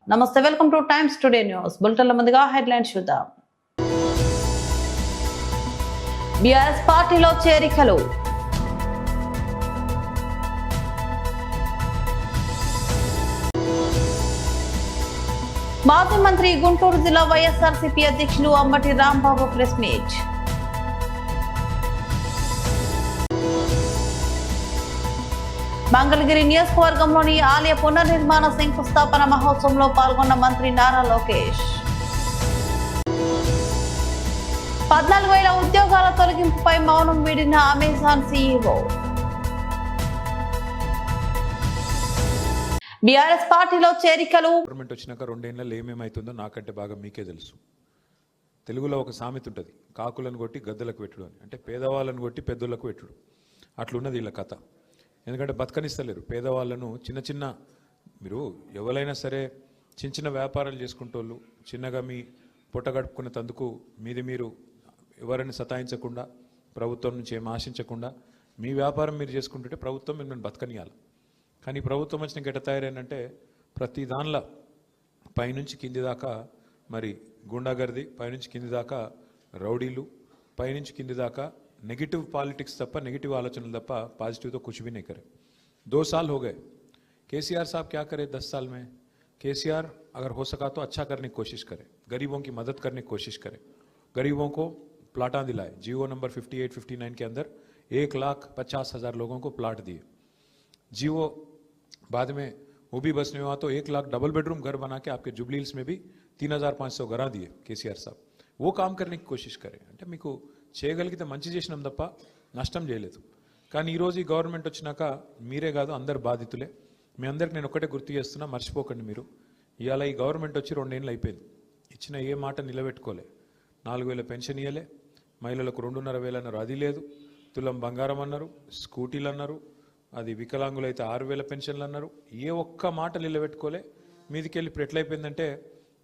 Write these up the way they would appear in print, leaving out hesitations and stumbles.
నమస్తే, welcome to Times Today news బులెటిన్ల ముందుగా హెడ్లైన్స్ చూద్దాం. బీఆర్ఎస్ పార్టీలో చేరికలు. మాజీ మంత్రి గుంటూరు జిల్లా వైఎస్ఆర్సీపీ అధ్యక్షులు అంబటి రాంబాబు ప్రెస్ మీట్. మంగళగిరి నియోజకవర్గంలోని ఆలయ పునర్నిర్మాణ శంకుస్థాపన మహోత్సవంలో పాల్గొన్న మంత్రి నారా లోకేష్. 14,000 ఉద్యోగాల తొలగింపుపై మౌనం వీడిన అమెజాన్ సీఈఓ. బీఆర్ఎస్ పార్టీలో చేరికలు. గవర్నమెంట్ వచ్చినాక 2 ఏళ్లలో ఏమేమైతుందో నాకంటే బాగా మీకే తెలుసు. తెలుగులో ఒక సామెత ఉంటుంది, కాకులను కొట్టి గద్దలకు పెట్టుడు అని. అంటే పేదవాళ్ళను కొట్టి పెద్దోళ్ళకు పెట్టుడు. అట్లున్నది వీళ్ళ కథ. ఎందుకంటే బతకనిస్తలేరు పేదవాళ్ళను. చిన్న మీరు ఎవరైనా సరే చిన్న వ్యాపారాలు చేసుకుంటోళ్ళు, చిన్నగా మీ పొట్ట గడుపుకునే తందుకు మీరు ఎవరిని సతాయించకుండా, ప్రభుత్వం నుంచి ఏం ఆశించకుండా మీ వ్యాపారం మీరు చేసుకుంటుంటే ప్రభుత్వం మిమ్మల్ని బతకనియాలి. కానీ ప్రభుత్వం వచ్చిన గట్ట తయారైనంటే ప్రతి దానిలో పైనుంచి కింది దాకా మరి గుండాగర్ది, పైనుంచి కింది దాకా రౌడీలు, పైనుంచి కింది దాకా नेगेटिव पॉलिटिक्स तप नेगेटिव आलोचना तप पॉजिटिव तो कुछ भी नहीं करे. 2 साल हो गए. केसीआर साहब क्या करे 10 साल में? केसीआर अगर हो सका तो अच्छा करने की कोशिश करे, गरीबों की मदद करने की कोशिश करे, गरीबों को प्लाटा दिलाए. जियो नंबर 58-59 के अंदर 1,50,000 लोगों को प्लाट दिए. जियो बाद में वो भी बस में हुआ तो 1 लाख डबल बेडरूम घर बना के आपके जुबली हिल्स में भी 3,500 घरा दिए केसीआर साहब. वो काम करने की कोशिश करें. అంటే మీకు చేయగలిగితే మంచి చేసినాం తప్ప నష్టం చేయలేదు. కానీ ఈరోజు ఈ గవర్నమెంట్ వచ్చినాక మీరే కాదు అందరు బాధితులే. మీ అందరికి నేను ఒకటే గుర్తు చేస్తున్నా, మర్చిపోకండి మీరు. ఇవాళ ఈ గవర్నమెంట్ వచ్చి 2 ఏళ్ళు అయిపోయింది. ఇచ్చిన ఏ మాట నిలబెట్టుకోలే. 4,000 పెన్షన్ ఇవ్వలే, మహిళలకు 2,500 అన్నారు, అది లేదు. తులం బంగారం అన్నారు, స్కూటీలు అన్నారు, అది వికలాంగులు అయితే 6,000 పెన్షన్లు అన్నారు. ఏ ఒక్క మాట నిలబెట్టుకోలే. మీదికెళ్ళి ఇప్పుడు ఎట్లయిపోయిందంటే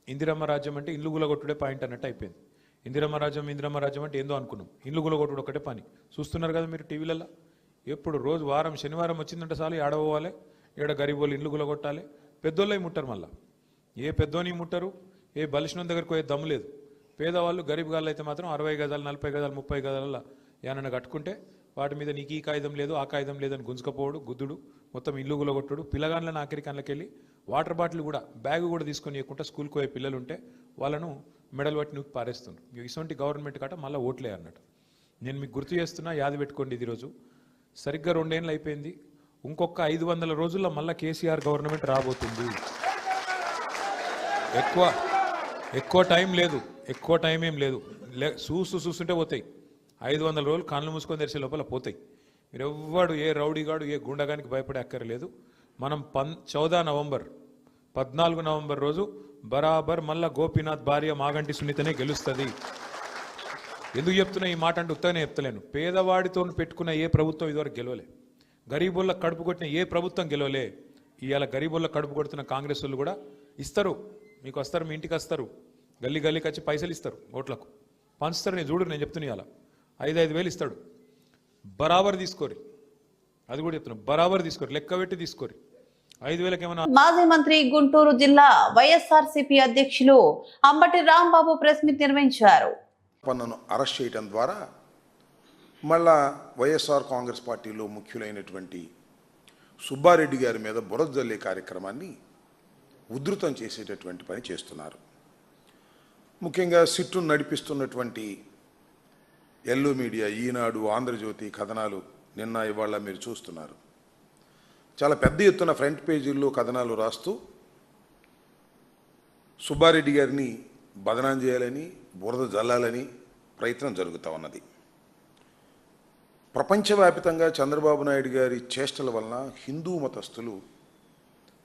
ఇందిరమ్మ రాజ్యం అంటే ఇల్లు గులగొట్టుడే పాయింట్ అన్నట్టు అయిపోయింది. ఇందిరమ్మ రాజ్యం అంటే ఏందో అనుకున్నాం. ఇల్లు గులగొట్టుడు ఒకటే పని. చూస్తున్నారు కదా మీరు టీవీలలో. ఎప్పుడు రోజు వారం శనివారం వచ్చిందంటే చాలు ఆడపోవాలి, ఏడ గరీబోళ్ళు ఇల్లు గులగొట్టాలి. పెద్దోళ్ళై ముట్టరు. మళ్ళీ ఏ పెద్దోని ముట్టరు, ఏ బలిసిన దగ్గరికి పోయే దమ్ము లేదు. పేదవాళ్ళు గరీబ్ గాళ్ళు అయితే మాత్రం 60 గజాలు 40 గజాలు 30 గజాల ఏమన్నా కట్టుకుంటే వాటి మీద నీకు ఈ కాగితం లేదు ఆ కాగితం లేదని గుంజుకపోవడు, గుద్దుడు, మొత్తం ఇల్లు గులగొట్టుడు. పిల్లగాళ్ళని ఆఖరికి అందులోకెళ్ళి వాటర్ బాటిల్ కూడా బ్యాగ్ కూడా తీసుకొని ఇవ్వకుండా స్కూల్కి పోయే పిల్లలు ఉంటే వాళ్ళను మెడల్ పట్టి నువ్వు పారేస్తున్నారు. ఇటువంటి గవర్నమెంట్ కాట మళ్ళీ ఓట్లే అన్నట్టు. నేను మీకు గుర్తు చేస్తున్నా, యాది పెట్టుకోండి. ఇది రోజు సరిగ్గా 2 ఏళ్ళు అయిపోయింది. ఇంకొక 500 రోజుల్లో మళ్ళీ కేసీఆర్ గవర్నమెంట్ రాబోతుంది. ఎక్కువ టైం లేదు, ఎక్కువ టైం ఏం లేదు. చూస్తుంటే పోతాయి. 500 రోజులు కళ్ళు మూసుకొని తెరిచే లోపల పోతాయి. మీరు ఎవ్వడు ఏ రౌడీగాడు ఏ గుండగానికి భయపడే అక్కర్లేదు. మనం 14 నవంబర్ రోజు బరాబర్ మళ్ళా గోపీనాథ్ భార్య మాగంటి సునీతనే గెలుస్తుంది. ఎందుకు చెప్తున్నా ఈ మాట అంటే ఉత్తగానే చెప్తలేను. పేదవాడితో పెట్టుకున్న ఏ ప్రభుత్వం ఇదివరకు గెలవలే. గరీబుల్లో కడుపు కొట్టిన ఏ ప్రభుత్వం గెలవలే. ఇవాళ గరీబుల్లో కడుపు కొడుతున్న కాంగ్రెస్ వాళ్ళు కూడా ఇస్తారు, మీకు వస్తారు, మీ ఇంటికి వస్తారు, గల్లీకి వచ్చి పైసలు ఇస్తారు, ఓట్లకు పంచుతారు. నేను చూడు, నేను చెప్తున్నా ఇవాళ 5,000 ఇస్తాడు. బరాబర్ తీసుకోరు. అది కూడా చెప్తున్నా, బరాబర్ తీసుకోరు, లెక్క పెట్టి తీసుకోరు. 5,000 ఏమన్నా. మాజీ మంత్రి గుంటూరు జిల్లా వైఎస్ఆర్సీపీ అధ్యక్షులు అంబటి రాంబాబు ప్రెస్ మీట్ నిర్వహించారు. పన్నును అరెస్ట్ చేయడం ద్వారా మళ్ళా వైఎస్ఆర్ కాంగ్రెస్ పార్టీలో ముఖ్యులైనటువంటి సుబ్బారెడ్డి గారి మీద బురద జల్లే కార్యక్రమాన్ని ఉధృతం చేసేటటువంటి పని చేస్తున్నారు. ముఖ్యంగా సిట్టును నడిపిస్తున్నటువంటి ఎల్లో మీడియా, ఈనాడు, ఆంధ్రజ్యోతి కథనాలు నిన్న ఇవాళ మీరు చూస్తున్నారు. చాలా పెద్ద ఎత్తున ఫ్రంట్ పేజీల్లో కథనాలు రాస్తూ సుబ్బారెడ్డి గారిని బదనాం చేయాలని, బురద జల్లాలని ప్రయత్నం జరుగుతూ ఉన్నది. ప్రపంచవ్యాప్తంగా చంద్రబాబు నాయుడు గారి చేష్టల వలన హిందూ మతస్థులు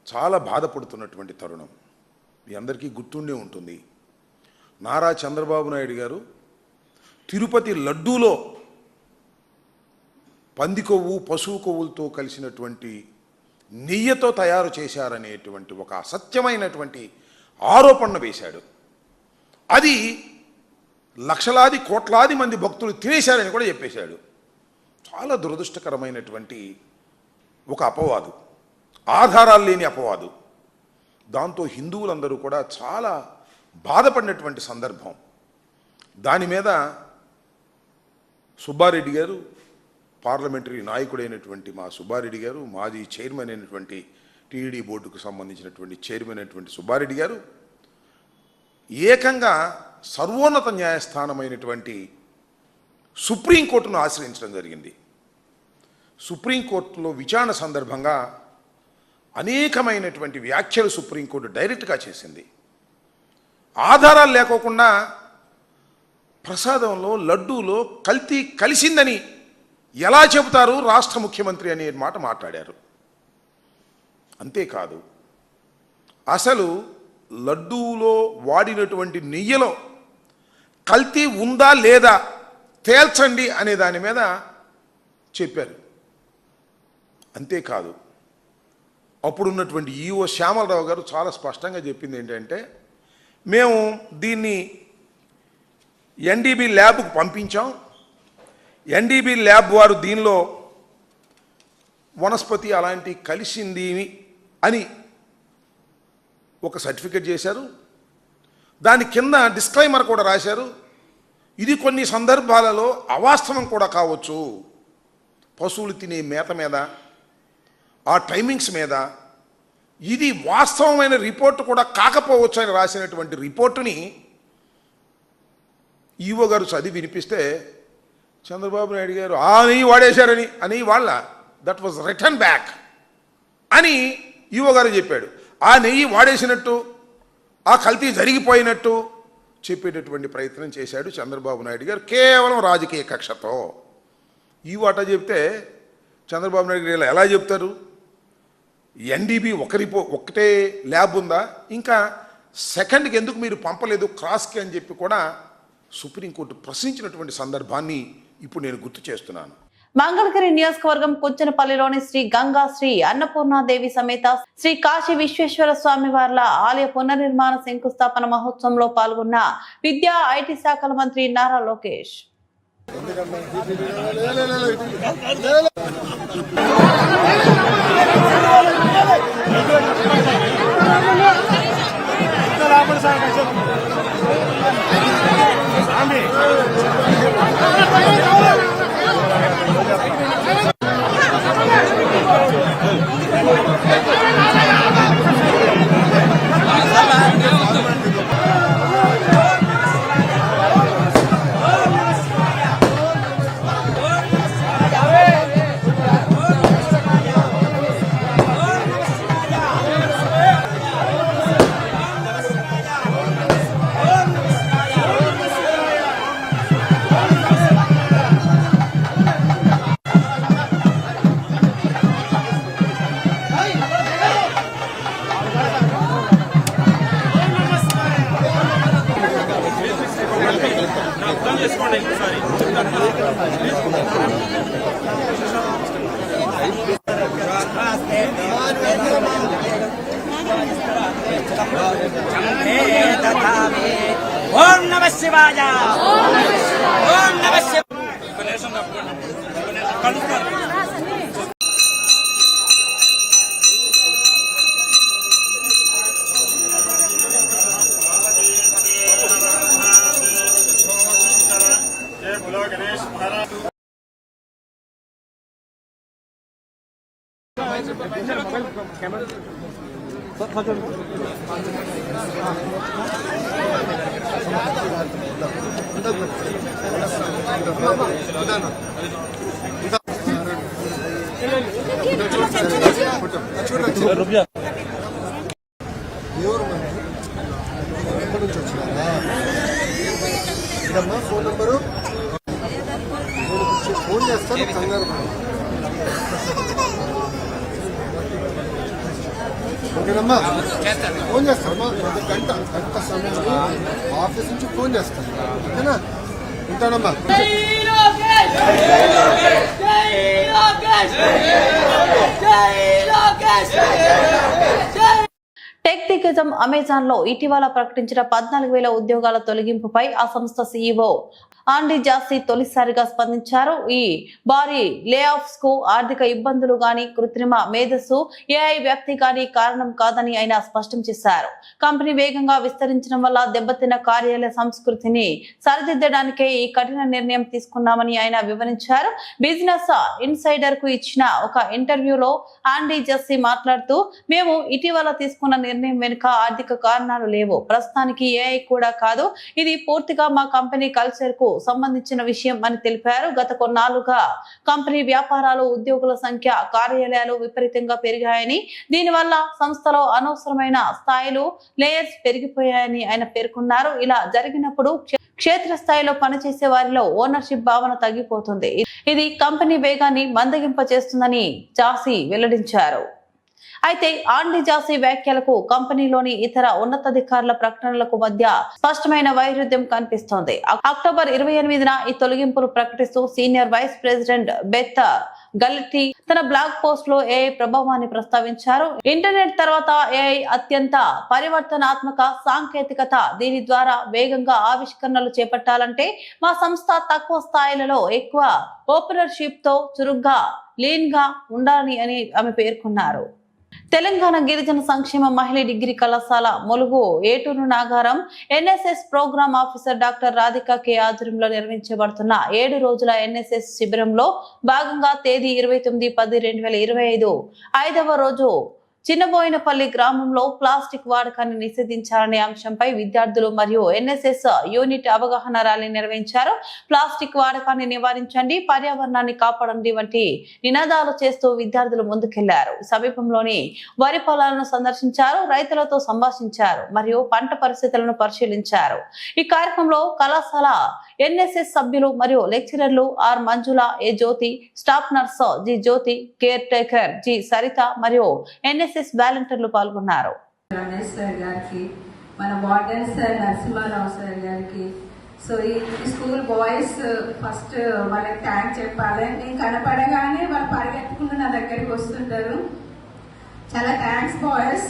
చాలా బాధపడుతున్నటువంటి తరుణం మీ అందరికీ గుర్తుండే ఉంటుంది. నారా చంద్రబాబు నాయుడు గారు తిరుపతి లడ్డూలో పంది కొవ్వు, పశువు కొవ్వులతో కలిసినటువంటి నెయ్యితో తయారు చేశారనేటువంటి ఒక అసత్యమైనటువంటి ఆరోపణ వేశాడు. అది లక్షలాది కోట్లాది మంది భక్తులు తినేశారని కూడా చెప్పేశాడు. చాలా దురదృష్టకరమైనటువంటి ఒక అపవాదు, ఆధారాలు లేని అపవాదు. దాంతో హిందువులందరూ కూడా చాలా బాధపడినటువంటి సందర్భం. దాని మీద సుబ్బారెడ్డి గారు, పార్లమెంటరీ నాయకుడైనటువంటి మా సుబ్బారెడ్డి గారు, మాజీ చైర్మన్ అయినటువంటి టీడీ బోర్డుకు సంబంధించినటువంటి చైర్మన్ అయినటువంటి సుబ్బారెడ్డి గారు ఏకంగా సర్వోన్నత న్యాయస్థానమైనటువంటి సుప్రీంకోర్టును ఆశ్రయించడం జరిగింది. సుప్రీంకోర్టులో విచారణ సందర్భంగా అనేకమైనటువంటి వ్యాఖ్యలు సుప్రీంకోర్టు డైరెక్ట్గా చేసింది. ఆధారాలు లేకోకుండా ప్రసాదంలో, లడ్డూలో కల్తీ కలిసిందని ఎలా చెబుతారు రాష్ట్ర ముఖ్యమంత్రి అనే మాట మాట్లాడారు. అంతేకాదు, అసలు లడ్డూలో వాడినటువంటి నెయ్యిలో కల్తీ ఉందా లేదా తేల్చండి అనే దాని మీద చెప్పారు. అంతేకాదు, అప్పుడున్నటువంటి ఈఓ శ్యామలరావు గారు చాలా స్పష్టంగా చెప్పింది ఏంటంటే, మేము దీన్ని ఎన్డీబీ ల్యాబ్కు పంపించాం, ఎన్డీబీ ల్యాబ్ వారు దీనిలో వనస్పతి అలాంటి కలిసింది అని ఒక సర్టిఫికెట్ చేశారు. దాని కింద డిస్క్లైమర్ కూడా రాశారు, ఇది కొన్ని సందర్భాలలో అవాస్తవం కూడా కావచ్చు, పశువులు తినే మేత మీద, ఆ టైమింగ్స్ మీద ఇది వాస్తవమైన రిపోర్టు కూడా కాకపోవచ్చు అని రాసినటువంటి రిపోర్టుని ఈవో గారు చదివి వినిపిస్తే చంద్రబాబు నాయుడు గారు నెయ్యి వాడేశారని అని వాళ్ళ దట్ వాజ్ రిటర్న్ బ్యాక్ అని ఈవో గారు చెప్పాడు. ఆ నెయ్యి వాడేసినట్టు, ఆ కల్తీ జరిగిపోయినట్టు చెప్పేటటువంటి ప్రయత్నం చేశాడు చంద్రబాబు నాయుడు గారు కేవలం రాజకీయ కక్షతో. ఈ వాటా చెప్తే చంద్రబాబు నాయుడు గారు ఎలా చెప్తారు? ఎన్డీబీ ఒకటే ల్యాబ్ ఉందా, ఇంకా సెకండ్కి ఎందుకు మీరు పంపలేదు క్రాస్కి అని చెప్పి కూడా సుప్రీంకోర్టు ప్రశ్నించినటువంటి సందర్భాన్ని ఇప్పుడు నేను గుర్తు చేస్తున్నాను. మంగళగిరి నియోజకవర్గం కుంచనపల్లిలోని శ్రీ గంగా శ్రీ అన్నపూర్ణాదేవి సమేత శ్రీ కాశీ విశ్వేశ్వర స్వామి వార్ల ఆలయ పునర్నిర్మాణ శంకుస్థాపన మహోత్సవంలో పాల్గొన్న విద్యా ఐటీ శాఖల మంత్రి నారా లోకేష్. ఓం నమః శివాయ. ఓం నమః శివాయ. ఫోన్ నంబరు ఫోన్ చేస్తాను, కంగారు ఓకేనమ్మా, ఫోన్ చేస్తానమ్మా. గంట సమయంలో ఆఫీస్ నుంచి ఫోన్ చేస్తాను, ఓకేనా? ఉంటానమ్మా. టెక్ టెలికాం అమెజాన్ లో ఇటీవల ప్రకటించిన 14,000 ఉద్యోగాల తొలగింపుపై ఆ సంస్థ సీఈఓ ఆండీ జాస్సీ తొలిసారిగా స్పందించారు. ఈ భారీ లే ఆఫ్స్ కు ఆర్థిక ఇబ్బందులు గాని కృత్రిమ మేధస్సు ఏఐ వ్యక్తి గాని కారణం కాదని ఆయన స్పష్టం చేశారు. కంపెనీ వేగంగా విస్తరించడం వల్ల దెబ్బతిన్న కార్యాలయ సంస్కృతిని సరిదిద్దడానికే ఈ కఠిన నిర్ణయం తీసుకున్నామని ఆయన వివరించారు. బిజినెస్ ఇన్సైడర్ కు ఇచ్చిన ఒక ఇంటర్వ్యూలో ఆండీ జాస్సీ మాట్లాడుతూ, మేము ఇటీవల తీసుకున్న నిర్ణయం వెనుక ఆర్థిక కారణాలు లేవు. ప్రస్తుతానికి ఏఐ కూడా కాదు. ఇది పూర్తిగా మా కంపెనీ కల్చర్ కు సంబంధించిన విషయం అని తెలిపారు. గత కొన్నాళ్లుగా కంపెనీ వ్యాపారాలు, ఉద్యోగుల సంఖ్య, కార్యాలయాలు విపరీతంగా పెరిగాయని, దీనివల్ల సంస్థలో అనవసరమైన స్థాయిలు, లేయర్స్ పెరిగిపోయాయని ఆయన పేర్కొన్నారు. ఇలా జరిగినప్పుడు క్షేత్రస్థాయిలో పనిచేసే వారిలో ఓనర్షిప్ భావన తగ్గిపోతుంది. ఇది కంపెనీ వేగాన్ని మందగింపచేస్తుందని జాస్సీ వెల్లడించారు. అయితే ఆండీ జాస్సీ వ్యాఖ్యలకు కంపెనీలోని ఇతర ఉన్నతాధికారుల ప్రకటనలకు మధ్య స్పష్టమైన వైరుధ్యం కనిపిస్తోంది. అక్టోబర్ 28న ఈ తొలగింపులు ప్రకటిస్తూ సీనియర్ వైస్ ప్రెసిడెంట్ బెత్ గల్లెట్టి తన బ్లాగ్ పోస్ట్ లో ఏఐ ప్రభావాన్ని ప్రస్తావించారు. ఇంటర్నెట్ తర్వాత ఏఐ అత్యంత పరివర్తనాత్మక సాంకేతికత. దీని ద్వారా వేగంగా ఆవిష్కరణలు చేపట్టాలంటే మా సంస్థ తక్కువ స్థాయిలలో ఎక్కువ ఓపెనర్షిప్ తో చురుగ్గా లీన్ గా ఉండాలని అని ఆమె పేర్కొన్నారు. తెలంగాణ గిరిజన సంక్షేమ మహిళా డిగ్రీ కళాశాల Mulugu Eturu Nagaram NSS programme officer doctor Radhika K ఆధ్వర్యంలో నిర్వహించబడుతున్న 7 రోజుల ఎన్ఎస్ఎస్ శిబిరంలో భాగంగా తేదీ 29/10/2025 5వ రోజు చిన్నబోయినపల్లి గ్రామంలో ప్లాస్టిక్ వాడకాన్ని నిషేధించాలనే అంశంపై విద్యార్థులు మరియు ఎన్ఎస్ఎస్ యూనిట్ అవగాహన ర్యాలీ నిర్వహించారు. ప్లాస్టిక్ వాడకాన్ని నివారించండి, పర్యావరణాన్ని కాపాడండి వంటి నినాదాలు చేస్తూ విద్యార్థులు ముందుకెళ్లారు. సమీపంలోని వరి పొలాలను సందర్శించారు, రైతులతో సంభాషించారు మరియు పంట పరిస్థితులను పరిశీలించారు. ఈ కార్యక్రమంలో కళాశాల ఎన్ఎస్ఎస్ సభ్యులు మరియు లెక్చరర్లు R Manjula, A Jyothi, staff nurse G Jyothi, caretaker G Saritha మరియు ఎన్ఎస్ఎస్ వాలంటీర్లు పాల్గొన్నారు. రమేష్ సార్ గారికి, మన వార్డెన్ సార్ నరసింహారావు సార్ గారికి, సో ఈ స్కూల్ బాయ్స్ ఫస్ట్ వాళ్ళకి థ్యాంక్ చెప్పాలి. నేను కనపడగానే వాళ్ళు పరిగెత్తుకుంటూ నా దగ్గరికి వస్తుంటారు. చాలా థ్యాంక్స్ బాయ్స్.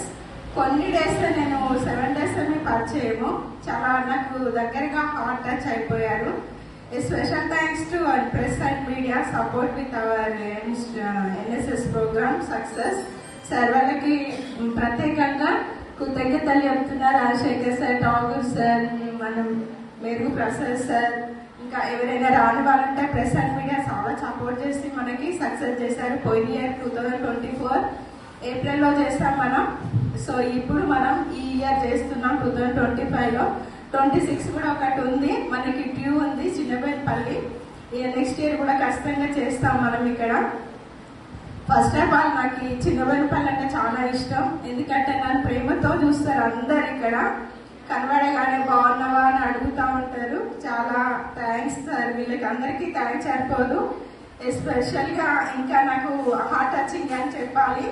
కొన్ని డేస్ నేను 7 days పరిచయము, చాలా నాకు దగ్గరగా హార్ట్ టచ్ అయిపోయారు. Special thanks to press and media support with our NSS programme success. Sir వాళ్ళకి ప్రత్యేకంగా కృతజ్ఞతలు చెప్తున్నారు. రాజశేఖర్ సార్, ఠాగూర్ సార్, మనం మెరుగు ప్రసాద్ సార్, ఇంకా ఎవరైనా రాని వాళ్ళంటే ప్రెస్ అండ్ మీడియా చాలా సపోర్ట్ చేసి మనకి సక్సెస్ చేశారు. పోయిన ఇయర్ 2024 ఏప్రిల్లో చేస్తాం మనం. సో ఇప్పుడు మనం ఈ ఇయర్ చేస్తున్నాం 2025లో. 26 కూడా ఒకటి ఉంది మనకి, డ్యూ ఉంది చిన్నబోయినపల్లి. నెక్స్ట్ ఇయర్ కూడా ఖచ్చితంగా చేస్తాం మనం ఇక్కడ. ఫస్ట్ ఆఫ్ ఆల్ నాకు ఈ చిన్నబోయినపల్లి అంటే చాలా ఇష్టం, ఎందుకంటే నన్ను ప్రేమతో చూస్తారు అందరు. ఇక్కడ కనబడగానే బాగున్నావా అని అడుగుతూ ఉంటారు. చాలా థ్యాంక్స్ సార్, వీళ్ళకి అందరికీ థ్యాంక్స్ సరిపోదు. ఎస్పెషల్గా ఇంకా నాకు హార్ట్ టచింగ్ అని చెప్పాలి.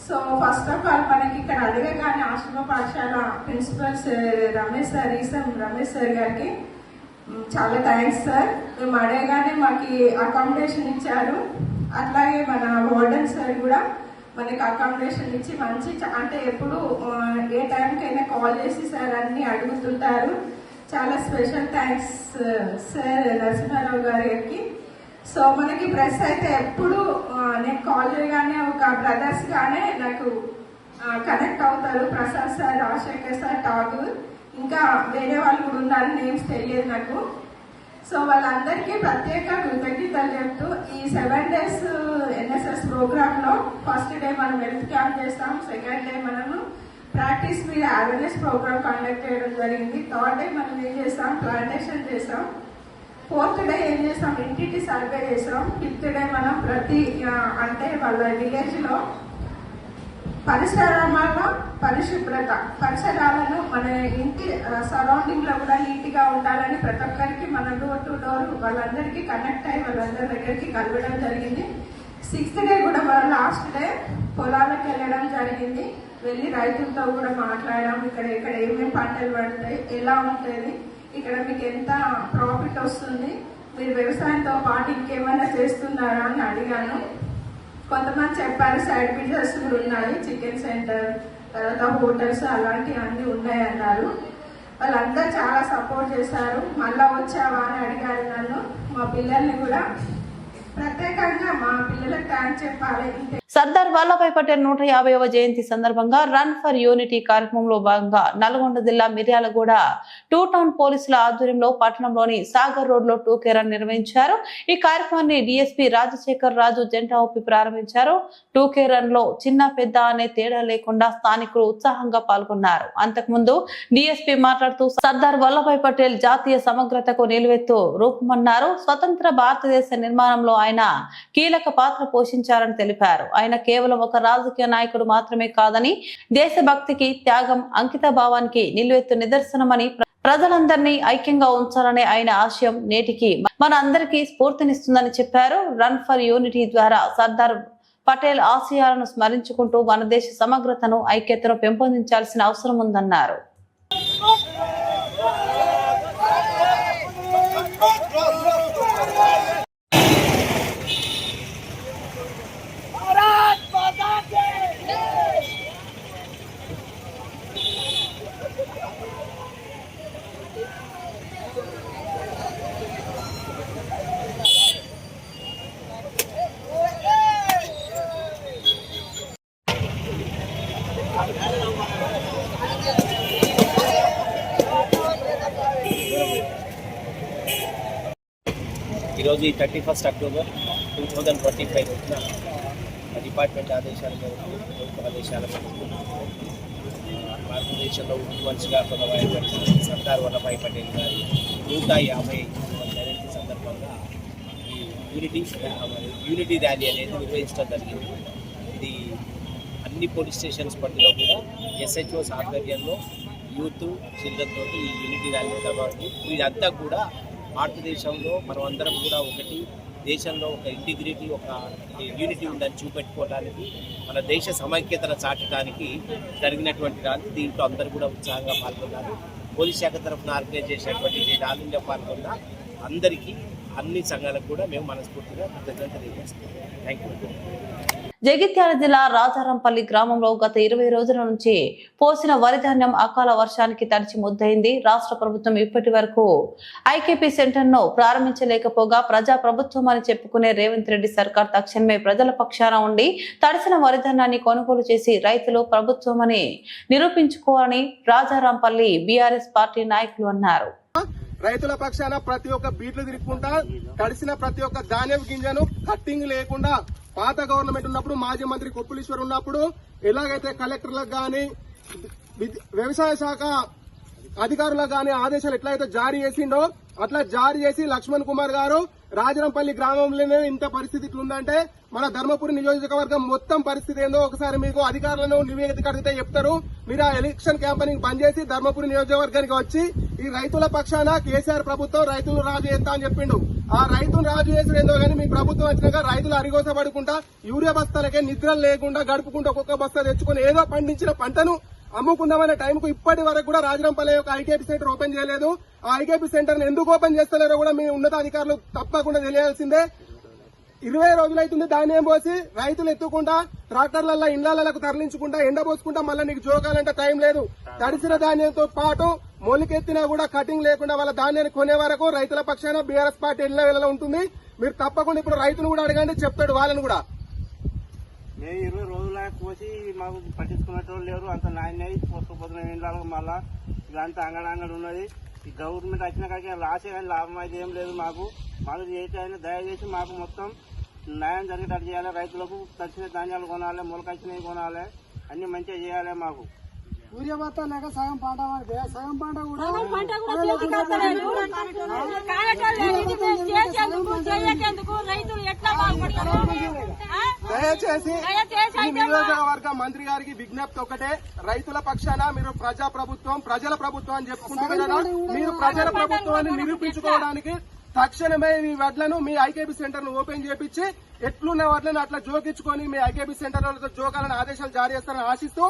సో ఫస్ట్ ఆఫ్ ఆల్ మనకి ఇక్కడ అడగగానే ఆశ్రమ పాఠశాల ప్రిన్సిపల్స్ రమేష్ సార్ గారికి చాలా థ్యాంక్స్ సార్. మేము అడగగానే మాకు అకామిడేషన్ ఇచ్చారు. అట్లాగే మన వార్డెన్ సార్ కూడా మనకి అకామిడేషన్ ఇచ్చి మంచి, అంటే ఎప్పుడు ఏ టైంకైనా కాల్ చేసి సార్ అన్ని అడుగుతుంటారు. చాలా స్పెషల్ థ్యాంక్స్ సార్ నరసింహారావు గారికి. సో మనకి ప్రెస్ అయితే ఎప్పుడు నేను కాల్ చేయగానే ఒక బ్రదర్స్ గానే నాకు కనెక్ట్ అవుతారు. ప్రసాద్ సార్, రాజశేఖర్ సార్, ఠాగూర్, ఇంకా వేరే వాళ్ళు కూడా ఉన్నారు, నేమ్స్ తెలియదు నాకు. సో వాళ్ళందరికీ ప్రత్యేక కృతజ్ఞతలు చెప్తూ ఈ 7 days ఎన్ఎస్ఎస్ ప్రోగ్రామ్ లో ఫస్ట్ డే మనం హెల్త్ క్యాంప్ చేస్తాం, సెకండ్ డే మనము ప్రాక్టీస్ మీద అవేర్నెస్ ప్రోగ్రామ్ కండక్ట్ చేయడం జరిగింది. థర్డ్ డే మనం ఏం చేస్తాం, ప్లాంటేషన్ చేస్తాం. ఫోర్త్ డే ఏం చేస్తాం, ఇంటింటి సర్వే చేస్తాం. ఫిఫ్త్ డే మనం ప్రతి అంటే వాళ్ళ విలేజ్ లో పరిసరాలను మన ఇంటి సరౌండింగ్ లో కూడా నీట్ గా ఉండాలని ప్రతి ఒక్కరికి మన డోర్ టు డోర్ వాళ్ళందరికీ కనెక్ట్ అయ్యి వాళ్ళందరి దగ్గరికి కలవడం జరిగింది. 6th డే కూడా మన లాస్ట్ డే పొలాలకు వెళ్ళడం జరిగింది. వెళ్ళి రైతులతో కూడా మాట్లాడడం, ఇక్కడ ఏమేమి పంటలు పడతాయి, ఎలా ఉంటుంది, ఇక్కడ మీకు ఎంత ప్రాఫిట్ వస్తుంది, మీరు వ్యవసాయంతో పాటు ఇంకేమైనా చేస్తున్నారా అని అడిగాను. కొంతమంది చెప్పారు సైడ్ బిజినెస్ కూడా ఉన్నాయి, చికెన్ సెంటర్, తర్వాత హోటల్స్ అలాంటివి అన్నీ ఉన్నాయన్నారు. వాళ్ళందరూ చాలా సపోర్ట్ చేశారు. మళ్ళా వచ్చావా అని అడిగారు నన్ను. మా పిల్లల్ని కూడా ప్రత్యేకంగా మా పిల్లలకు థ్యాంక్స్ చెప్పాలి. సర్దార్ వల్లభాయ్ పటేల్ 150వ జయంతి సందర్భంగా రన్ ఫర్ యూనిటీ కార్యక్రమంలో భాగంగా నల్గొండ జిల్లా మిర్యాలగూడ టూ టౌన్ పోలీసుల ఆధ్వర్యంలో పట్టణంలోని సాగర్ రోడ్ లో టూకే రన్ నిర్వహించారు. ఈ కార్యక్రమాన్ని డీఎస్పీ రాజశేఖర్ రాజు జెండా ఊపి ప్రారంభించారు. టూకే రన్ లో చిన్న పెద్ద అనే తేడా లేకుండా స్థానికులు ఉత్సాహంగా పాల్గొన్నారు. అంతకుముందు డీఎస్పీ మాట్లాడుతూ సర్దార్ వల్లభాయ్ పటేల్ జాతీయ సమగ్రతకు నిలువెత్తు రూపమన్నారు. స్వతంత్ర భారతదేశ నిర్మాణంలో ఆయన కీలక పాత్ర పోషించారని తెలిపారు. ఆయన కేవలం ఒక రాజకీయ నాయకుడు మాత్రమే కాదని దేశభక్తికి, త్యాగం, అంకిత భావానికి నిలువెత్తు నిదర్శనమని ప్రజలందరినీ ఐక్యంగా ఉంచాలనే ఆయన ఆశయం నేటికి మన అందరికీ స్ఫూర్తినిస్తుందని చెప్పారు. రన్ ఫర్ యూనిటీ ద్వారా సర్దార్ పటేల్ ఆశయాలను స్మరించుకుంటూ మన దేశ సమగ్రతను, ఐక్యతను పెంపొందించాల్సిన అవసరం ఉందన్నారు. ఈరోజు ఈ 31 అక్టోబర్ 2025 రోజున డిపార్ట్మెంట్ ఆదేశాల మేరకు, ప్రభుత్వ ఆదేశాల మేరకు భారతదేశంలో మనిషిగా కొనసాగిన సర్దార్ వల్లభాయ్ పటేల్ గారి 150వ జయంతి సందర్భంగా ఈ యూనిటీ ర్యాలీ అనేది నిర్వహించడం జరిగింది. ఇది అన్ని పోలీస్ స్టేషన్స్ పరిధిలో కూడా SHOs ఆధ్వర్యంలో యూత్, చిల్డ్రన్ తోటి ఈ యూనిటీ ర్యాలీ కాబట్టి వీరంతా కూడా భారతదేశంలో మనం అందరం కూడా ఒకటి, దేశంలో ఒక ఇంటిగ్రిటీ, ఒక యూనిటీ ఉందని చూపెట్టుకోవడానికి, మన దేశ సమైక్యతను చాటడానికి జరిగినటువంటి ర్యాలీ. దీంట్లో అందరూ కూడా ఉత్సాహంగా పాల్గొన్నారు. పోలీస్ శాఖ తరఫున ఆర్గనైజ్ చేసినటువంటి ర్యాలీలో పాల్గొన్న అందరికీ, అన్ని సంఘాలకు కూడా మేము మనస్ఫూర్తిగా కృతజ్ఞతలు తెలియజేస్తున్నాం. Thank you. జగిత్యాల జిల్లా రాజారంపల్లి గ్రామంలో గత 20 రోజుల నుంచి పోసిన వరి ధాన్యం అకాల వర్షానికి తడిచి ముద్దయింది. రాష్ట్ర ప్రభుత్వం ఇప్పటి వరకు ఐకేపీ సెంటర్ ను ప్రారంభించలేకపోగా ప్రజా ప్రభుత్వం అని చెప్పుకునే రేవంత్ రెడ్డి సర్కార్ తక్షణమే ప్రజల పక్షాన ఉండి తడిసిన వరి ధాన్యాన్ని కొనుగోలు చేసి రైతులు ప్రభుత్వం అని నిరూపించుకోవాలని రాజారంపల్లి బీఆర్ఎస్ పార్టీ నాయకులు అన్నారు. రైతుల పక్షాన ప్రతి ఒక్క బీట్లు తిరుగుకుంటా తడిసిన ప్రతి ఒక్క ధాన్యం గింజను కట్టింగ్ లేకుండా, పాత గవర్నమెంట్ ఉన్నప్పుడు మాజీ మంత్రి కొప్పులీశ్వర్ ఉన్నప్పుడు ఎలాగైతే కలెక్టర్లకు గాని, వ్యవసాయ శాఖ అధికారులకు గాని ఆదేశాలు ఎట్లయితే జారీ చేసిండో అట్లా జారీ చేసి లక్ష్మణ్ కుమార్ గారు రాజరంపల్లి గ్రామంలోనే ఇంత పరిస్థితి ఇట్లుందంటే మన ధర్మపురి నియోజకవర్గం మొత్తం పరిస్థితి ఏందో ఒకసారి మీకు అధికారులను నివేదిక అడిగితే చెప్తారు. మీరు ఆ ఎలక్షన్ క్యాంపెయినింగ్ బంద్ చేసి ధర్మపురి నియోజకవర్గానికి వచ్చి ఈ రైతుల పక్షాన కేసీఆర్ ప్రభుత్వం రైతులు రాజు చేస్తా అని చెప్పిండు. ఆ రైతులు రాజు చేసిన ఏందో కానీ మీ ప్రభుత్వం వచ్చినాక రైతులు అరిగోసపడుకుంటా యూరియా బస్తాలకే నిద్రలు లేకుండా గడుపుకుంటూ ఒక్కొక్క బస్తా తెచ్చుకుని ఏదో పండించిన పంటను అమ్ముకుందామనే టైంకు ఇప్పటి వరకు కూడా రాజరంపల్లి యొక్క ఐకేపీ సెంటర్ ఓపెన్ చేయలేదు. ఆ ఐకేపీ సెంటర్ ని ఎందుకు ఓపెన్ చేస్తలేరో కూడా మీ ఉన్నతాధికారులు తప్పకుండా తెలియాల్సిందే. 20 రోజులైతుంది ధాన్యం పోసి రైతులు ఎత్తుకుంటా ట్రాక్టర్లలో ఇండ్లకు తరలించుకుంటా ఎండబోసుకుంటా మళ్ళీ నీకు జోకాలంటే టైం లేదు. తడిసిన ధాన్యంతో పాటు మొలికెత్తినా కూడా కటింగ్ లేకుండా వాళ్ళ ధాన్యాన్ని కొనే వరకు రైతుల పక్షాన బీఆర్ఎస్ పార్టీ ఎల్ల ఉంటుంది. మీరు తప్పకుండా ఇప్పుడు రైతును కూడా అడగండి, చెప్తాడు వాళ్ళని కూడా. మేము 20 రోజుల కోసి మాకు పట్టించుకునేటోళ్ళు లేరు. అంత నాణ్యయి పోసుకుపోతున్న ఇండ్లకు మళ్ళా ఇదంతా అంగడి ఉన్నది. ఈ గవర్నమెంట్ వచ్చిన కాడికి రాసే కానీ లాభం అయితే ఏం లేదు. మాకు చేయాలి, దయచేసి మాకు మొత్తం న్యాయం జరిగేటట్టు చేయాలి. రైతులకు తడిచిన ధాన్యాలు కొనాలి, మొలకొచ్చినవి కొనాలి, అన్ని మంచిగా చేయాలి. మాకు యూరియా బస్తాక సగం పంట పడితే సగం పంట కూడా దయచేసి ఈ నియోజకవర్గ మంత్రి గారికి విజ్ఞప్తి ఒకటే, రైతుల పక్షాన మీరు ప్రజా ప్రభుత్వం, ప్రజల ప్రభుత్వం అని చెప్పుకుంటున్నారు కదా, మీరు ప్రజల ప్రభుత్వాన్ని నిరూపించుకోవడానికి తక్షణమే మీ వడ్లను మీ ఐకేపీ సెంటర్ ను ఓపెన్ చేపించి ఎట్లున్న వడ్లను అట్లా జోకించుకొని మీ ఐకేపీ సెంటర్ జోకాలని ఆదేశాలు జారీ చేస్తారని ఆశిస్తూ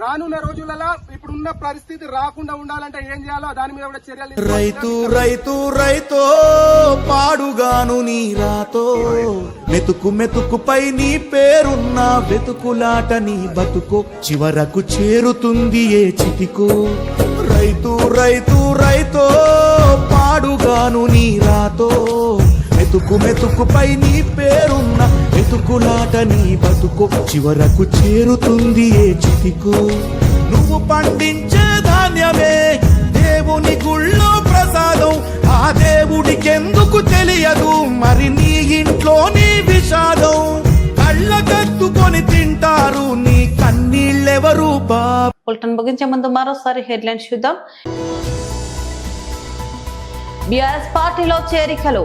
రానున్న రోజులలో ఇప్పుడున్న పరిస్థితి రాకుండా ఉండాలంటే ఏం చేయాలో దాని మీద కూడా చర్యలు రైతు రైతు రైతో పాడుగాను నీ రాతో మెతుకు మెతుకుపై నీ పేరున్న వెతుకులాట నీ బతుకు చివరకు చేరుతుంది ఏ చితికో రైతు రైతు రైతో పాడుగాను నీ రాతో మెతుకు మెతుకుపై నీ పేరున్న వెతుకులాట నీ బతుకు చివరకు చేరుతుంది ఏ చితికో నువ్వు పండించే ధాన్యమే దేవుని గుళ్ళో ప్రసాదం ఆ దేవుడికెందుకు తెలియదు మరి నీ ఇంట్లో నీ విషాదం కళ్ళకత్తుకొని తింటారు నీ కన్నీళ్ళెవరు బాబు. బులెటిన్ ముగించే ముందు మరోసారి హెడ్లైన్స్ చూద్దాం. బీఆర్ఎస్ పార్టీలో చేరికలు.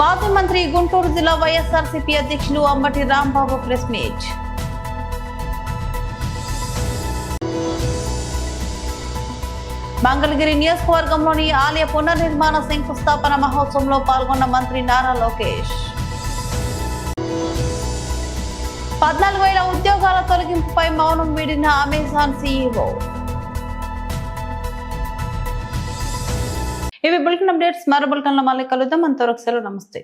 మాజీ మంత్రి గుంటూరు జిల్లా వైఎస్ఆర్సీపీ అధ్యక్షులు అంబటి రాంబాబు ప్రెస్ మీట్. మంగళగిరి నియోజకవర్గంలోని ఆలయ పునర్నిర్మాణ శంకుస్థాపన మహోత్సవంలో పాల్గొన్న మంత్రి నారా లోకేష్. 14,000 ఉద్యోగాల తొలగింపుపై మౌనం వీడిన అమెజాన్ సీఈఓ. ఇవి బులెటిన్ అప్డేట్స్. మరో బులెటిన్లో మళ్ళీ కలుద్దాం. అంతవరకు సెలవు. నమస్తే.